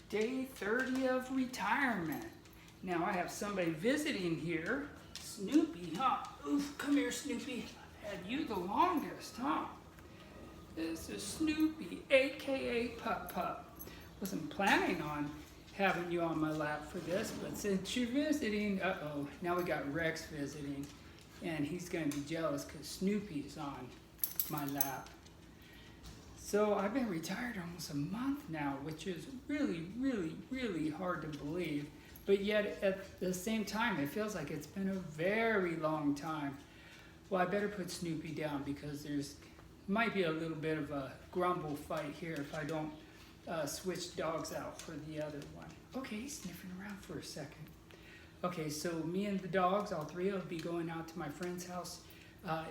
Day 30 of retirement. Now I have somebody visiting here. Snoopy, huh? Oof, come here, Snoopy. I've had you the longest, huh? This is Snoopy, aka Pup Pup. Wasn't planning on having you on my lap for this, but since you're visiting, uh-oh, now we got Rex visiting, and he's gonna be jealous because Snoopy's on my lap. So I've been retired almost a month now, which is really hard to believe. But yet at the same time, it feels like it's been a very long time. Well, I better put Snoopy down because there's might be a little bit of a grumble fight here if I don't switch dogs out for the other one. Okay, he's sniffing around for a second. Okay, so me and the dogs, all three, will be going out to my friend's house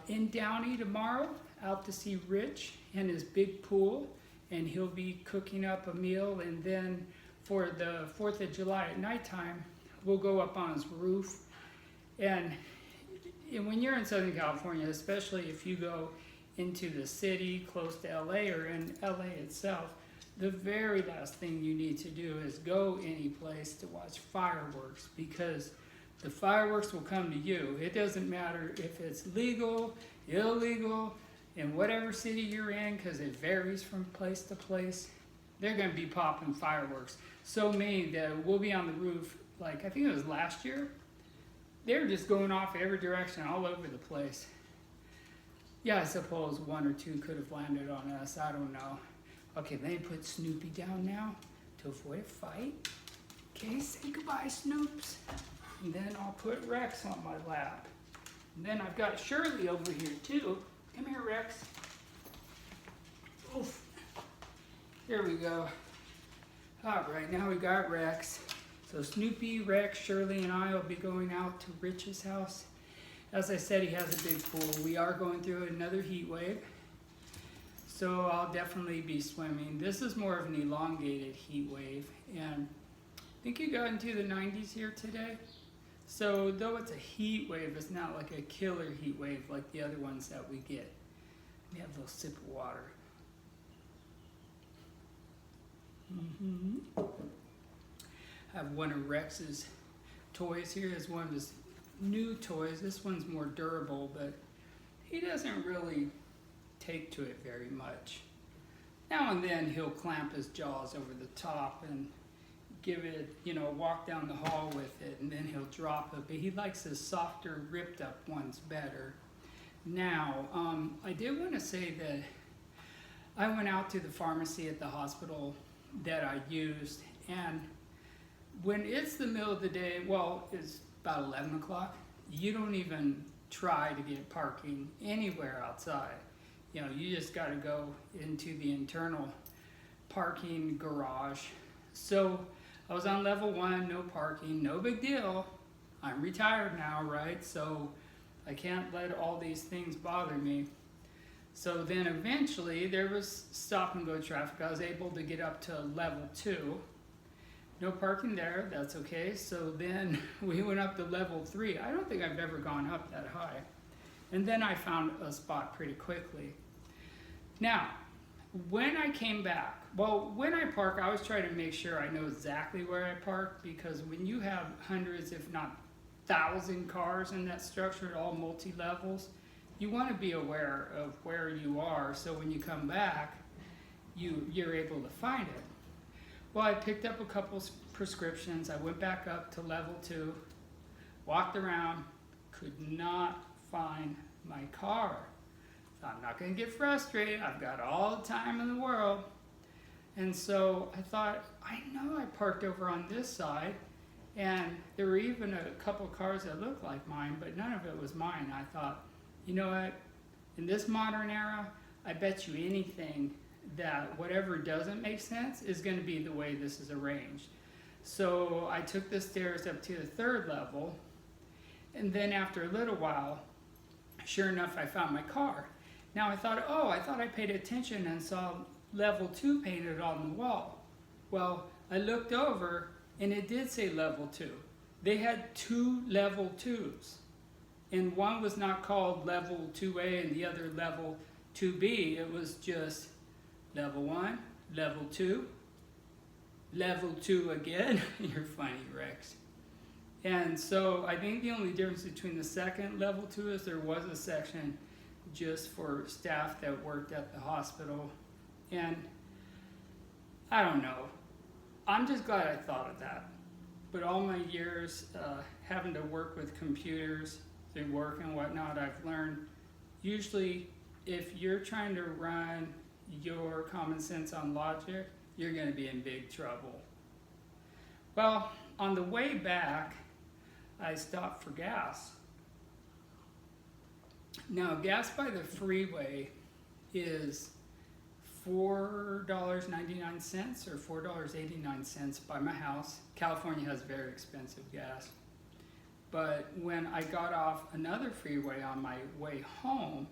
in Downey tomorrow, out to see Rich and his big pool, and he'll be cooking up a meal, and then for the 4th of July at nighttime, we'll go up on his roof. And when you're in Southern California, especially if you go into the city close to LA or in LA itself, the very last thing you need to do is go any place to watch fireworks, because the fireworks will come to you. It doesn't matter if it's legal, illegal, in whatever city you're in, because it varies from place to place. They're going to be popping fireworks. So many that we'll be on the roof, like I think it was last year, they were just going off every direction all over the place. Yeah, I suppose one or two could have landed on us, I don't know. Okay, let me put Snoopy down now to avoid a fight. Okay, say goodbye, Snoops. And then I'll put Rex on my lap. And then I've got Shirley over here too. Come here, Rex. Oof. There we go. All right, now we got Rex. So Snoopy, Rex, Shirley, and I will be going out to Rich's house. As I said, he has a big pool. We are going through another heat wave, so I'll definitely be swimming. This is more of an elongated heat wave, and I think it got into the 90s here today. So though it's a heat wave, it's not like a killer heat wave like the other ones that we get. Let me have a little sip of water. I have one of Rex's toys here. It's one of his new toys. This one's more durable, but he doesn't really take to it very much. Now and then he'll clamp his jaws over the top and give it, walk down the hall with it, and then he'll drop it. But he likes his softer, ripped up ones better. Now, I did want to say that I went out to the pharmacy at the hospital that I used, and when it's the middle of the day, well, it's about 11 o'clock, you don't even try to get parking anywhere outside. You just got to go into the internal parking garage. So I was on level 1, no parking, no big deal. I'm retired now, right? So I can't let all these things bother me. So then eventually there was stop and go traffic. I was able to get up to level 2. No parking there, that's okay. So then we went up to level 3. I don't think I've ever gone up that high. And then I found a spot pretty quickly. Now, when I came back, when I park, I always try to make sure I know exactly where I park, because when you have hundreds, if not 1,000 cars in that structure at all multi-levels, you want to be aware of where you are, so when you come back, you're able to find it. Well, I picked up a couple prescriptions. I went back up to level 2, walked around, could not find my car. So I'm not going to get frustrated. I've got all the time in the world. And so I thought, I know I parked over on this side, and there were even a couple cars that looked like mine, but none of it was mine. I thought, you know what? In this modern era, I bet you anything that whatever doesn't make sense is going to be the way this is arranged. So I took the stairs up to the 3rd level, and then after a little while, sure enough, I found my car. Now I thought, I paid attention and saw level 2 painted on the wall. Well, I looked over and it did say level 2. They had 2 level 2s. And one was not called level 2A and the other level 2B. It was just level 1, level 2, level 2 again. You're funny, Rex. And so I think the only difference between the second level 2 is there was a section just for staff that worked at the hospital. And I don't know. I'm just glad I thought of that. But all my years having to work with computers through work and whatnot, I've learned usually if you're trying to run your common sense on logic, you're going to be in big trouble. Well, on the way back, I stopped for gas. Now, gas by the freeway is $4.99 or $4.89 by my house. California has very expensive gas. But when I got off another freeway on my way home,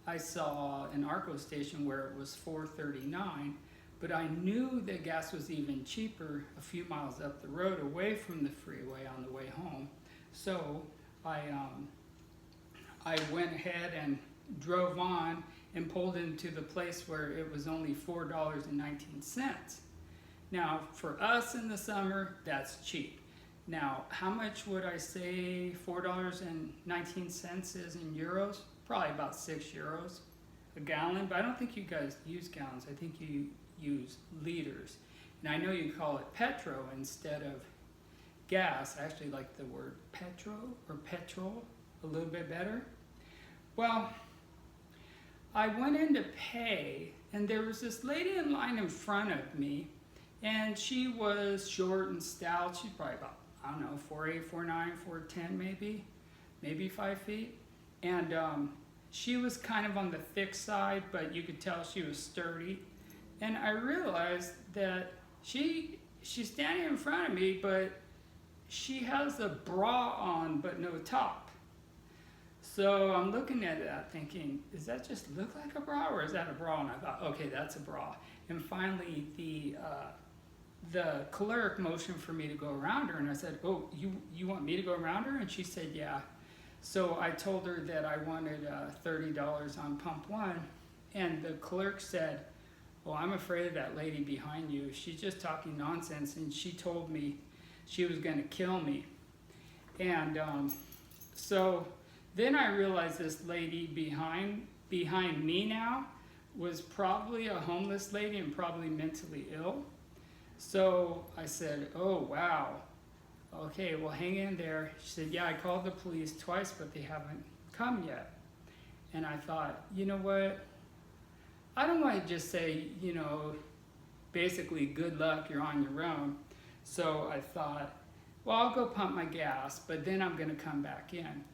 I saw an ARCO station where it was $4.39, but I knew that gas was even cheaper a few miles up the road away from the freeway on the way home. So I went ahead and drove on and pulled into the place where it was only $4.19. Now, for us in the summer, that's cheap. Now, how much would I say $4.19 is in euros? Probably about 6 euros a gallon, but I don't think you guys use gallons. I think you use liters. And I know you call it petro instead of gas. I actually like the word petro or petrol a little bit better. Well, I went in to pay, and there was this lady in line in front of me, and she was short and stout. She's probably about, I don't know, 4'8", 4'9", 4'10", maybe 5 feet. And she was kind of on the thick side, but you could tell she was sturdy. And I realized that she's standing in front of me, but she has a bra on, but no top. So I'm looking at that thinking, does that just look like a bra, or is that a bra? And I thought, okay, that's a bra. And finally, the clerk motioned for me to go around her, and I said, oh, you want me to go around her? And she said, yeah. So I told her that I wanted $30 on pump 1, and the clerk said, well, I'm afraid of that lady behind you. She's just talking nonsense, and she told me she was going to kill me. And so then I realized this lady behind me now was probably a homeless lady and probably mentally ill. So I said, oh, wow. Okay, well, hang in there. She said, yeah, I called the police twice, but they haven't come yet. And I thought, you know what? I don't want to just say, you know, basically, good luck, you're on your own. So I thought, well, I'll go pump my gas, but then I'm going to come back in.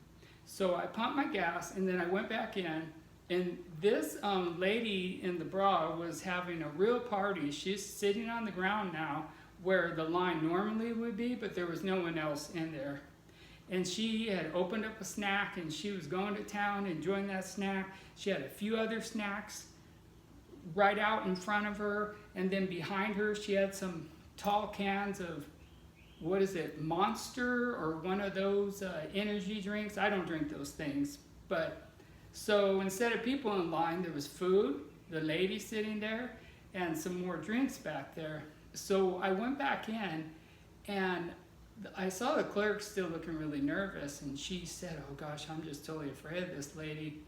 So I pumped my gas, and then I went back in, and this lady in the bra was having a real party. She's sitting on the ground now, where the line normally would be, but there was no one else in there. And she had opened up a snack, and she was going to town, enjoying that snack. She had a few other snacks right out in front of her, and then behind her she had some tall cans of, what is it, Monster or one of those energy drinks. I don't drink those things. But so instead of people in line, there was food, the lady sitting there, and some more drinks back there. So I went back in, and I saw the clerk still looking really nervous, and she said, oh gosh, I'm just totally afraid of this lady.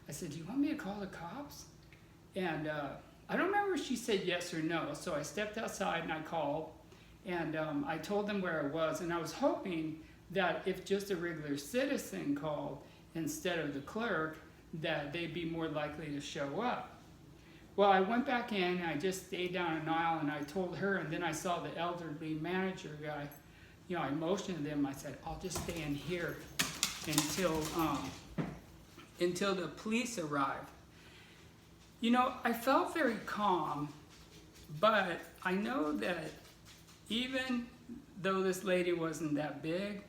I said, do you want me to call the cops? And I don't remember if she said yes or no, so I stepped outside and I called, and I told them where I was, and I was hoping that if just a regular citizen called instead of the clerk, that they'd be more likely to show up. Well, I went back in, and I just stayed down an aisle, and I told her, and then I saw the elderly manager guy. You know, I motioned to them. I said, I'll just stay in here until the police arrive. You know, I felt very calm, but I know that even though this lady wasn't that big,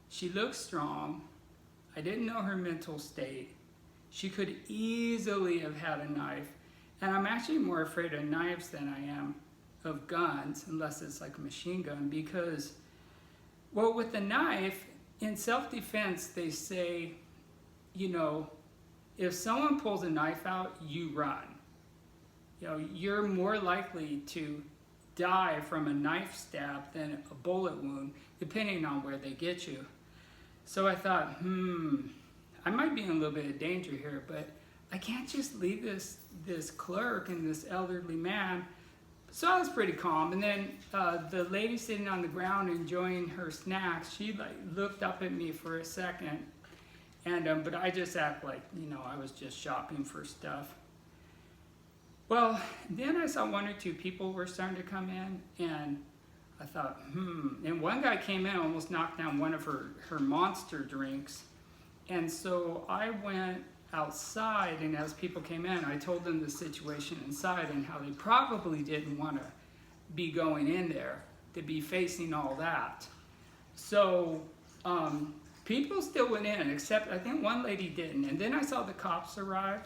she looked strong. I didn't know her mental state. She could easily have had a knife. And I'm actually more afraid of knives than I am of guns, unless it's like a machine gun, because, well, with the knife, in self-defense, they say, you know, if someone pulls a knife out, you run. You know, you're more likely to die from a knife stab than a bullet wound, depending on where they get you. So I thought, I might be in a little bit of danger here, but I can't just leave this clerk and this elderly man. So I was pretty calm. And then the lady sitting on the ground enjoying her snacks, she like looked up at me for a second, and but I just act like, you know, I was just shopping for stuff. Well, then I saw one or two people were starting to come in, and I thought, and one guy came in, almost knocked down one of her monster drinks. And so I went outside, and as people came in, I told them the situation inside and how they probably didn't want to be going in there, to be facing all that. So people still went in, except I think one lady didn't. And then I saw the cops arrive.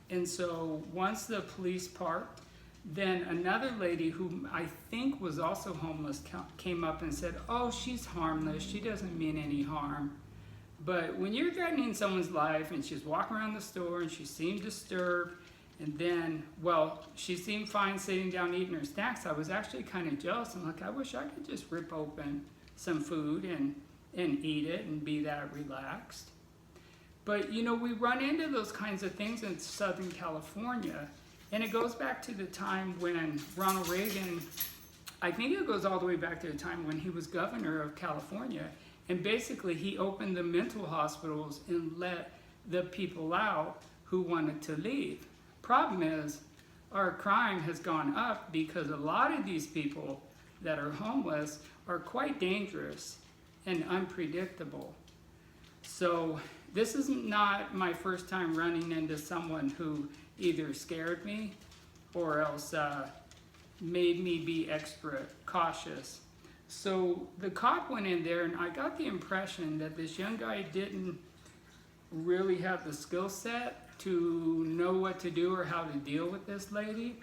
And so once the police parked, then another lady who I think was also homeless came up and said, oh, she's harmless, she doesn't mean any harm. But when you're threatening someone's life, and she's walking around the store and she seemed disturbed, and then, well, she seemed fine sitting down eating her snacks, I was actually kind of jealous. I'm like, I wish I could just rip open some food and eat it and be that relaxed. But you know, we run into those kinds of things in Southern California, and it goes back to the time when Ronald Reagan, I think it goes all the way back to the time when he was governor of California, and basically he opened the mental hospitals and let the people out who wanted to leave. Problem is, our crime has gone up because a lot of these people that are homeless are quite dangerous and unpredictable. So this is not my first time running into someone who either scared me or else made me be extra cautious. So the cop went in there, and I got the impression that this young guy didn't really have the skill set to know what to do or how to deal with this lady.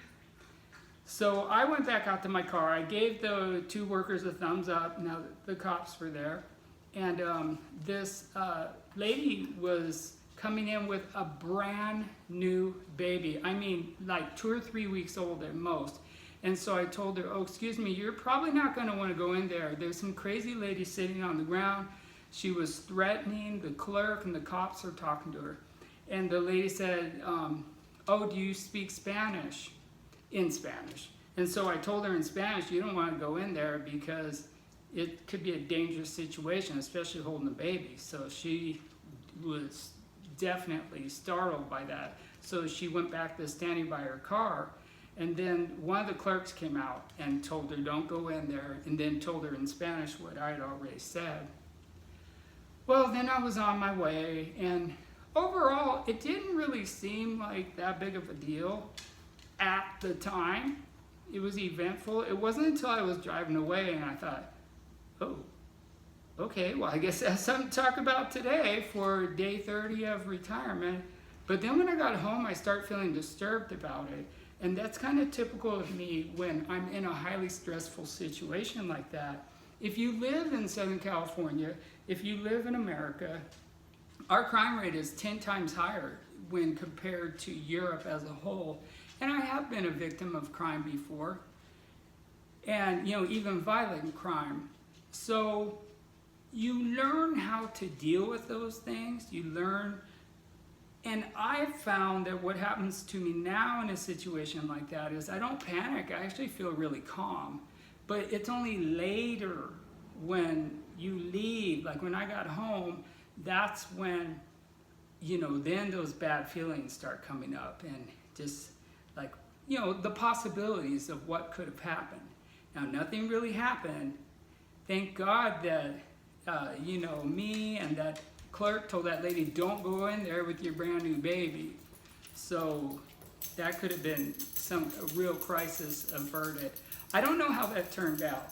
So I went back out to my car. I gave the two workers a thumbs up now that the cops were there. And this lady was coming in with a brand new baby. I mean, like 2 or 3 weeks old at most. And so I told her, oh, excuse me, you're probably not going to want to go in there. There's some crazy lady sitting on the ground. She was threatening the clerk, and the cops are talking to her. And the lady said, oh, do you speak Spanish? In Spanish. And so I told her in Spanish, you don't want to go in there because it could be a dangerous situation, especially holding a baby. So she was definitely startled by that. So she went back to standing by her car. And then one of the clerks came out and told her, don't go in there, and then told her in Spanish what I had already said. Well, then I was on my way, and overall, it didn't really seem like that big of a deal at the time. It was eventful. It wasn't until I was driving away and I thought, oh, okay, well, I guess that's something to talk about today for day 30 of retirement. But then when I got home, I started feeling disturbed about it. And that's kind of typical of me when I'm in a highly stressful situation like that. If you live in Southern California, if you live in America, our crime rate is 10 times higher when compared to Europe as a whole. And I have been a victim of crime before, and you know, even violent crime. So you learn how to deal with those things. You learn, and I've found that what happens to me now in a situation like that is I don't panic. I actually feel really calm. But it's only later when you leave, like when I got home, that's when, you know, then those bad feelings start coming up, and just like, you know, the possibilities of what could have happened. Now, nothing really happened. Thank God that, you know, me and that clerk told that lady, don't go in there with your brand new baby. So that could have been a real crisis averted. I don't know how that turned out.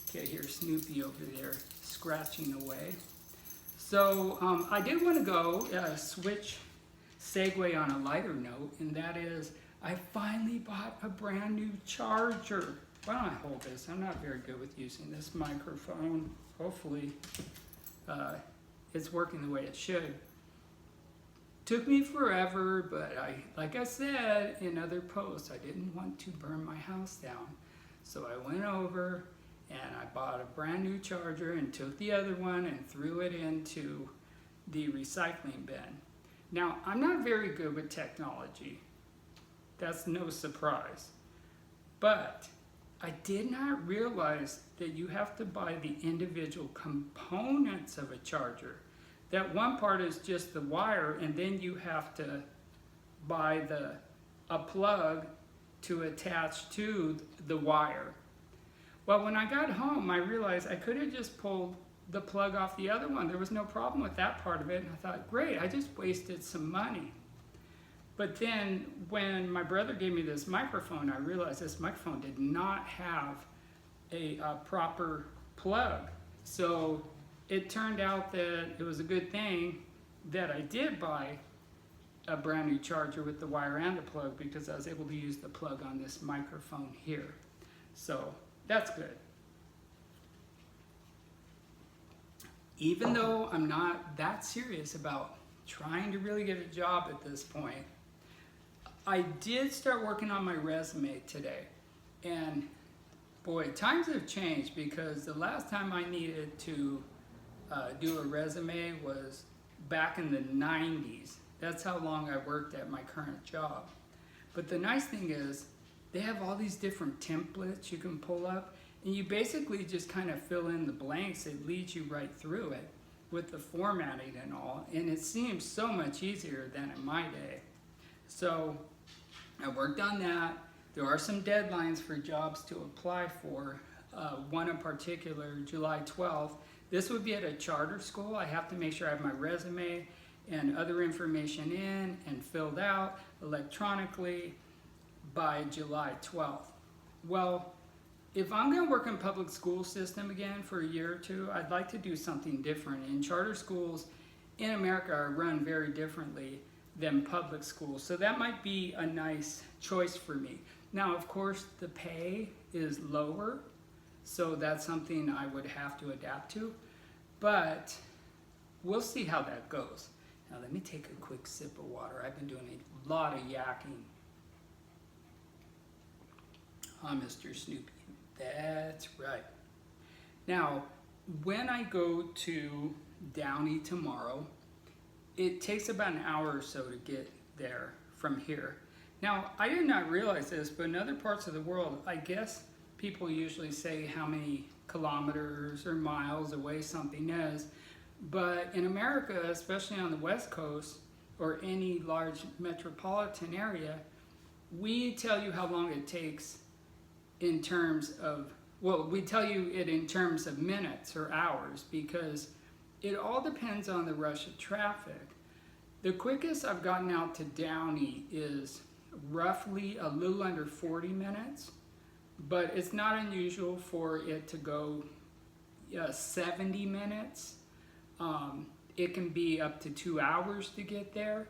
Okay, here's Snoopy over there scratching away. So I did want to go segue on a lighter note, and that is I finally bought a brand new charger. Why don't I hold this? I'm not very good with using this microphone. Hopefully it's working the way it should. Took me forever, but like I said in other posts, I didn't want to burn my house down. So I went over and I bought a brand new charger and took the other one and threw it into the recycling bin. Now, I'm not very good with technology. That's no surprise. But I did not realize that you have to buy the individual components of a charger. That one part is just the wire, and then you have to buy a plug to attach to the wire. Well, when I got home, I realized I could have just pulled the plug off the other one. There was no problem with that part of it. And I thought, great, I just wasted some money. But then when my brother gave me this microphone, I realized this microphone did not have a proper plug. So it turned out that it was a good thing that I did buy a brand new charger with the wire and the plug, because I was able to use the plug on this microphone here. So that's good. Even though I'm not that serious about trying to really get a job at this point, I did start working on my resume today. And boy, times have changed, because the last time I needed to do a resume was back in the 90s. That's how long I worked at my current job. But the nice thing is, they have all these different templates you can pull up, and you basically just kind of fill in the blanks. It leads you right through it with the formatting and all, and it seems so much easier than in my day. So I worked on that. There are some deadlines for jobs to apply for. One in particular, July 12th. This would be at a charter school. I have to make sure I have my resume and other information in and filled out electronically by July 12th. Well, if I'm going to work in public school system again for a year or two, I'd like to do something different. And charter schools in America are run very differently than public schools. So that might be a nice choice for me. Now, of course, the pay is lower, so that's something I would have to adapt to. But we'll see how that goes. Now, let me take a quick sip of water. I've been doing a lot of yakking. Mr. Snoopy. That's right. Now, when I go to Downey tomorrow, it takes about an hour or so to get there from here. Now, I did not realize this, but in other parts of the world, I guess people usually say how many kilometers or miles away something is. But in America, especially on the West Coast or any large metropolitan area, we tell you how long it takes in terms of, well, we tell you it in terms of minutes or hours, because it all depends on the rush of traffic. The quickest I've gotten out to Downey is roughly a little under 40 minutes, but it's not unusual for it to go 70 minutes. It can be up to 2 hours to get there,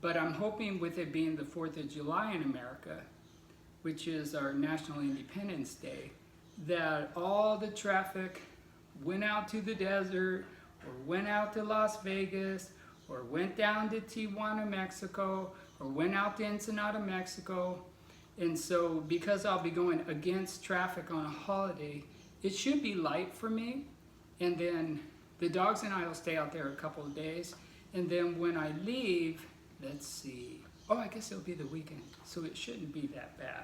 but I'm hoping with it being the 4th of July in America, which is our National Independence Day, that all the traffic went out to the desert, or went out to Las Vegas, or went down to Tijuana, Mexico, or went out to Ensenada, Mexico. And so because I'll be going against traffic on a holiday, it should be light for me. And then the dogs and I will stay out there a couple of days. And then when I leave, let's see, I guess it'll be the weekend, so it shouldn't be that bad.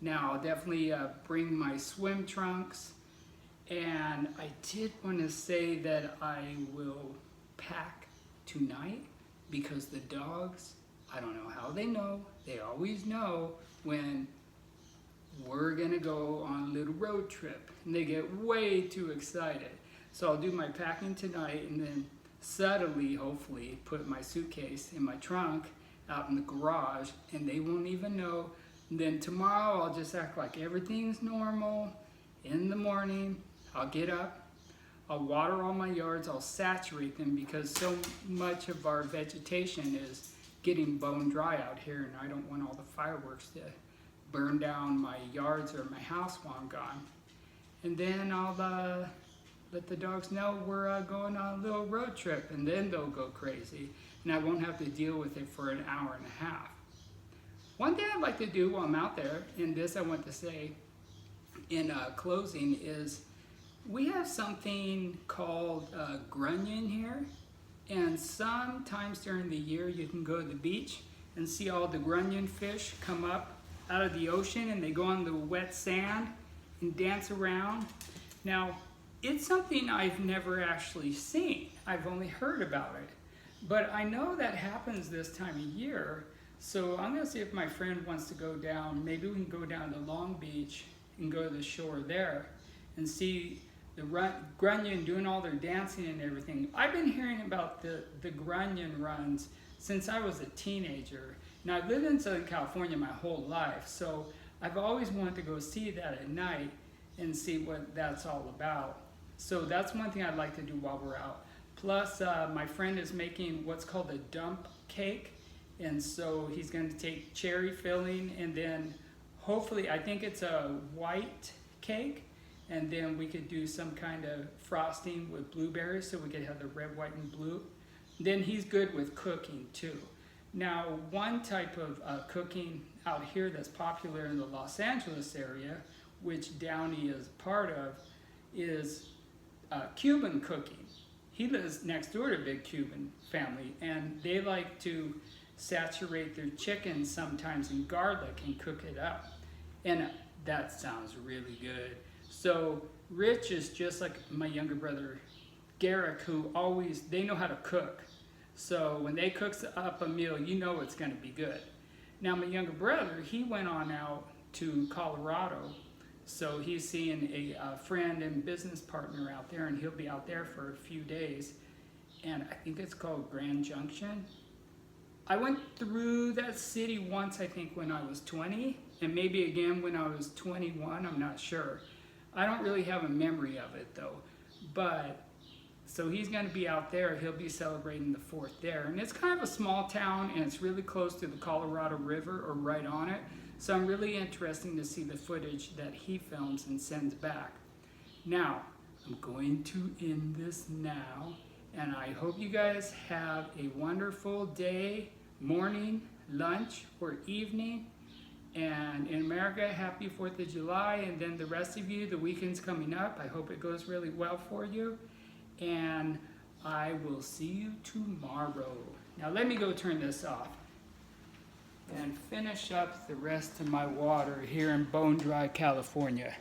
Now, I'll definitely bring my swim trunks. And I did want to say that I will pack tonight, because the dogs, I don't know how they know, they always know when we're gonna go on a little road trip, and they get way too excited. So I'll do my packing tonight, and then subtly, hopefully, put my suitcase in my trunk out in the garage, and they won't even know. And then tomorrow I'll just act like everything's normal. In the morning, I'll get up, I'll water all my yards, I'll saturate them, because so much of our vegetation is getting bone dry out here, and I don't want all the fireworks to burn down my yards or my house while I'm gone. And then I'll let the dogs know we're going on a little road trip, and then they'll go crazy, and I won't have to deal with it for an hour and a half. One thing I'd like to do while I'm out there, and this I want to say, in closing is we have something called grunion here, and sometimes during the year you can go to the beach and see all the grunion fish come up out of the ocean, and they go on the wet sand and dance around. Now, it's something I've never actually seen. I've only heard about it. But I know that happens this time of year, so I'm gonna see if my friend wants to go down. Maybe we can go down to Long Beach and go to the shore there and see the grunion doing all their dancing and everything. I've been hearing about the grunion runs since I was a teenager. Now, I've lived in Southern California my whole life, so I've always wanted to go see that at night and see what that's all about. So that's one thing I'd like to do while we're out. Plus, my friend is making what's called a dump cake, and so he's going to take cherry filling, and then hopefully, I think it's a white cake, and then we could do some kind of frosting with blueberries, so we could have the red, white, and blue. Then he's good with cooking too. Now, one type of cooking out here that's popular in the Los Angeles area, which Downey is part of, is Cuban cooking. He lives next door to a big Cuban family, and they like to saturate their chicken sometimes in garlic and cook it up. And that sounds really good. So Rich is just like my younger brother, Garrick, who they know how to cook. So when they cook up a meal, you know it's going to be good. Now, my younger brother, he went on out to Colorado. So he's seeing a friend and business partner out there, and he'll be out there for a few days. And I think it's called Grand Junction. I went through that city once, I think, when I was 20, and maybe again when I was 21, I'm not sure. I don't really have a memory of it though. But so he's going to be out there. He'll be celebrating the 4th there. And it's kind of a small town, and it's really close to the Colorado River, or right on it. So I'm really interested to see the footage that he films and sends back. Now, I'm going to end this now, and I hope you guys have a wonderful day, morning, lunch, or evening. And in America, happy 4th of July, and then the rest of you, the weekend's coming up. I hope it goes really well for you. And I will see you tomorrow. Now let me go turn this off and finish up the rest of my water here in Bone Dry, California.